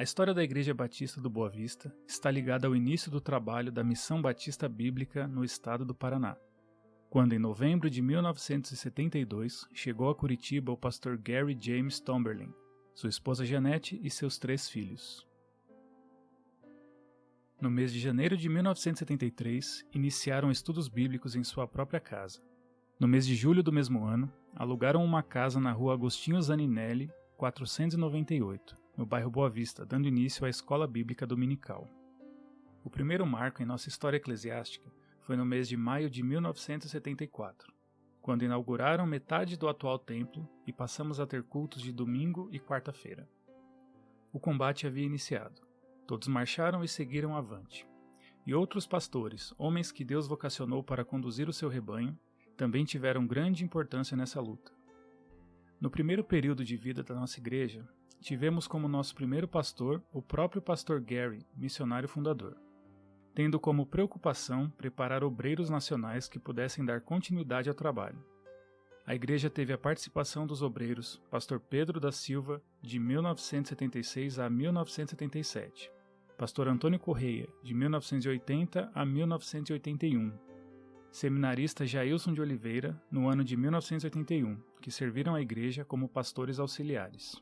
A história da Igreja Batista do Boa Vista está ligada ao início do trabalho da Missão Batista Bíblica no estado do Paraná, quando em novembro de 1972 chegou a Curitiba o pastor Gary James Tomberlin, sua esposa Janete e seus 3 filhos. No mês de janeiro de 1973, iniciaram estudos bíblicos em sua própria casa. No mês de julho do mesmo ano, alugaram uma casa na rua Agostinho Zaninelli, 498, no bairro Boa Vista, dando início à Escola Bíblica Dominical. O primeiro marco em nossa história eclesiástica foi no mês de maio de 1974, quando inauguraram metade do atual templo e passamos a ter cultos de domingo e quarta-feira. O combate havia iniciado. Todos marcharam e seguiram avante. E outros pastores, homens que Deus vocacionou para conduzir o seu rebanho, também tiveram grande importância nessa luta. No primeiro período de vida da nossa igreja, tivemos como nosso primeiro pastor o próprio pastor Gary, missionário fundador, tendo como preocupação preparar obreiros nacionais que pudessem dar continuidade ao trabalho. A igreja teve a participação dos obreiros pastor Pedro da Silva, de 1976 a 1977, pastor Antônio Correia, de 1980 a 1981, seminarista Jailson de Oliveira, no ano de 1981, que serviram a igreja como pastores auxiliares.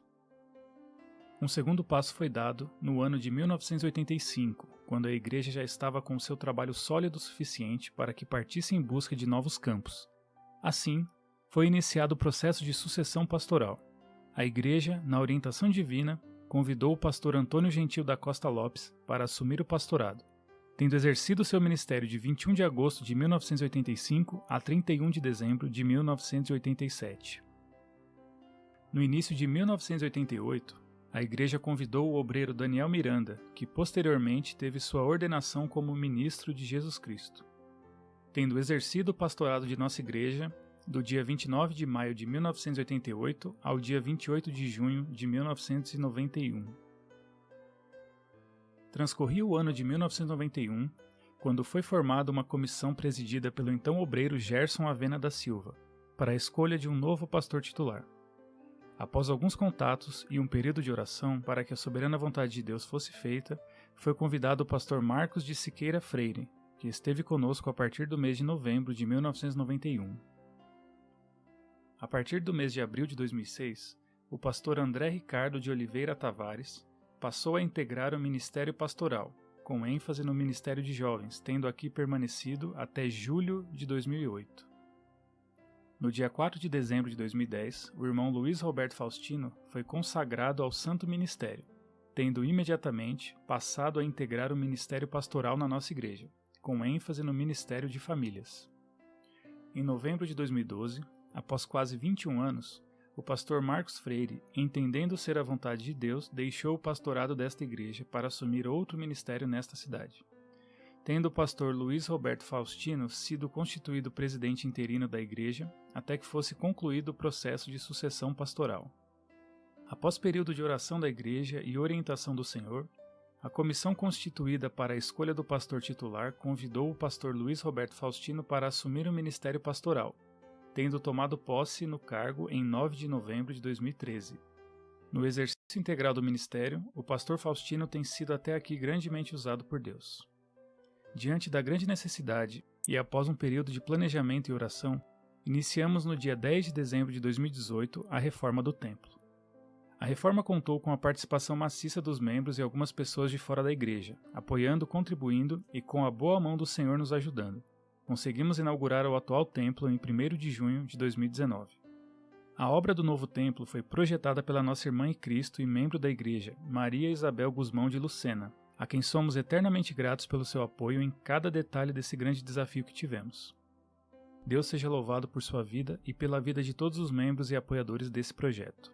Um segundo passo foi dado no ano de 1985, quando a igreja já estava com seu trabalho sólido o suficiente para que partisse em busca de novos campos. Assim, foi iniciado o processo de sucessão pastoral. A igreja, na orientação divina, convidou o pastor Antônio Gentil da Costa Lopes para assumir o pastorado, tendo exercido seu ministério de 21 de agosto de 1985 a 31 de dezembro de 1987. No início de 1988, a igreja convidou o obreiro Daniel Miranda, que posteriormente teve sua ordenação como ministro de Jesus Cristo. Tendo exercido o pastorado de nossa igreja, do dia 29 de maio de 1988 ao dia 28 de junho de 1991. Transcorria o ano de 1991, quando foi formada uma comissão presidida pelo então obreiro Gerson Avena da Silva, para a escolha de um novo pastor titular. Após alguns contatos e um período de oração para que a soberana vontade de Deus fosse feita, foi convidado o pastor Marcos de Siqueira Freire, que esteve conosco a partir do mês de novembro de 1991. A partir do mês de abril de 2006, o pastor André Ricardo de Oliveira Tavares passou a integrar o ministério pastoral, com ênfase no ministério de jovens, tendo aqui permanecido até julho de 2008. No dia 4 de dezembro de 2010, o irmão Luiz Roberto Faustino foi consagrado ao santo ministério, tendo imediatamente passado a integrar o ministério pastoral na nossa igreja, com ênfase no ministério de famílias. Em novembro de 2012, após quase 21 anos, o pastor Marcos Freire, entendendo ser a vontade de Deus, deixou o pastorado desta igreja para assumir outro ministério nesta cidade, tendo o pastor Luiz Roberto Faustino sido constituído presidente interino da igreja até que fosse concluído o processo de sucessão pastoral. Após período de oração da igreja e orientação do Senhor, a comissão constituída para a escolha do pastor titular convidou o pastor Luiz Roberto Faustino para assumir o ministério pastoral, tendo tomado posse no cargo em 9 de novembro de 2013. No exercício integral do ministério, o pastor Faustino tem sido até aqui grandemente usado por Deus. Diante da grande necessidade e após um período de planejamento e oração, iniciamos no dia 10 de dezembro de 2018 a reforma do templo. A reforma contou com a participação maciça dos membros e algumas pessoas de fora da igreja, apoiando, contribuindo e com a boa mão do Senhor nos ajudando. Conseguimos inaugurar o atual templo em 1º de junho de 2019. A obra do novo templo foi projetada pela nossa irmã em Cristo e membro da igreja, Maria Isabel Guzmão de Lucena, a quem somos eternamente gratos pelo seu apoio em cada detalhe desse grande desafio que tivemos. Deus seja louvado por sua vida e pela vida de todos os membros e apoiadores desse projeto.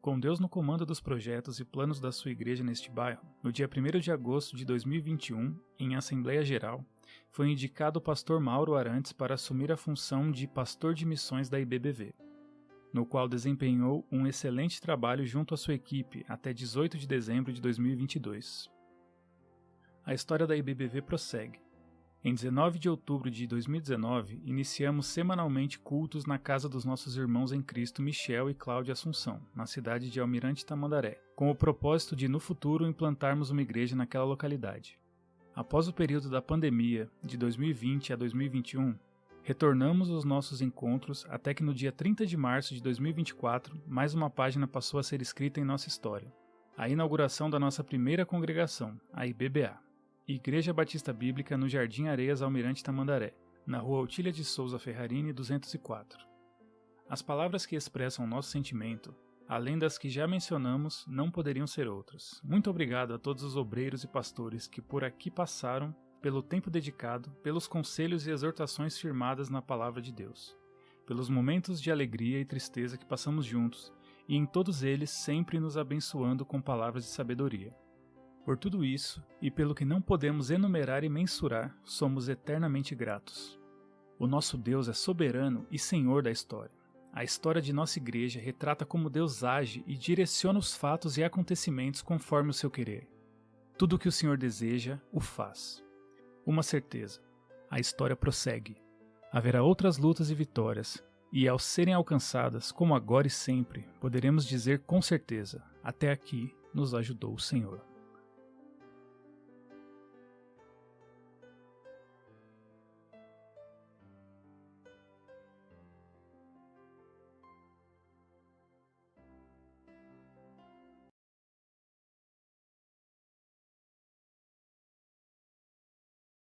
Com Deus no comando dos projetos e planos da sua igreja neste bairro, no dia 1º de agosto de 2021, em Assembleia Geral, foi indicado o pastor Mauro Arantes para assumir a função de pastor de missões da IBBV, no qual desempenhou um excelente trabalho junto à sua equipe até 18 de dezembro de 2022. A história da IBBV prossegue. Em 19 de outubro de 2019, iniciamos semanalmente cultos na casa dos nossos irmãos em Cristo Michel e Cláudia Assunção, na cidade de Almirante Tamandaré, com o propósito de, no futuro, implantarmos uma igreja naquela localidade. Após o período da pandemia, de 2020 a 2021, retornamos aos nossos encontros até que no dia 30 de março de 2024, mais uma página passou a ser escrita em nossa história. A inauguração da nossa primeira congregação, a IBBA. Igreja Batista Bíblica no Jardim Areias Almirante Tamandaré, na rua Otília de Souza Ferrarini 204. As palavras que expressam o nosso sentimento, além das que já mencionamos, não poderiam ser outras. Muito obrigado a todos os obreiros e pastores que por aqui passaram, pelo tempo dedicado, pelos conselhos e exortações firmadas na Palavra de Deus, pelos momentos de alegria e tristeza que passamos juntos, e em todos eles sempre nos abençoando com palavras de sabedoria. Por tudo isso, e pelo que não podemos enumerar e mensurar, somos eternamente gratos. O nosso Deus é soberano e Senhor da história. A história de nossa igreja retrata como Deus age e direciona os fatos e acontecimentos conforme o seu querer. Tudo o que o Senhor deseja, o faz. Uma certeza: a história prossegue. Haverá outras lutas e vitórias, e ao serem alcançadas, como agora e sempre, poderemos dizer com certeza: até aqui nos ajudou o Senhor.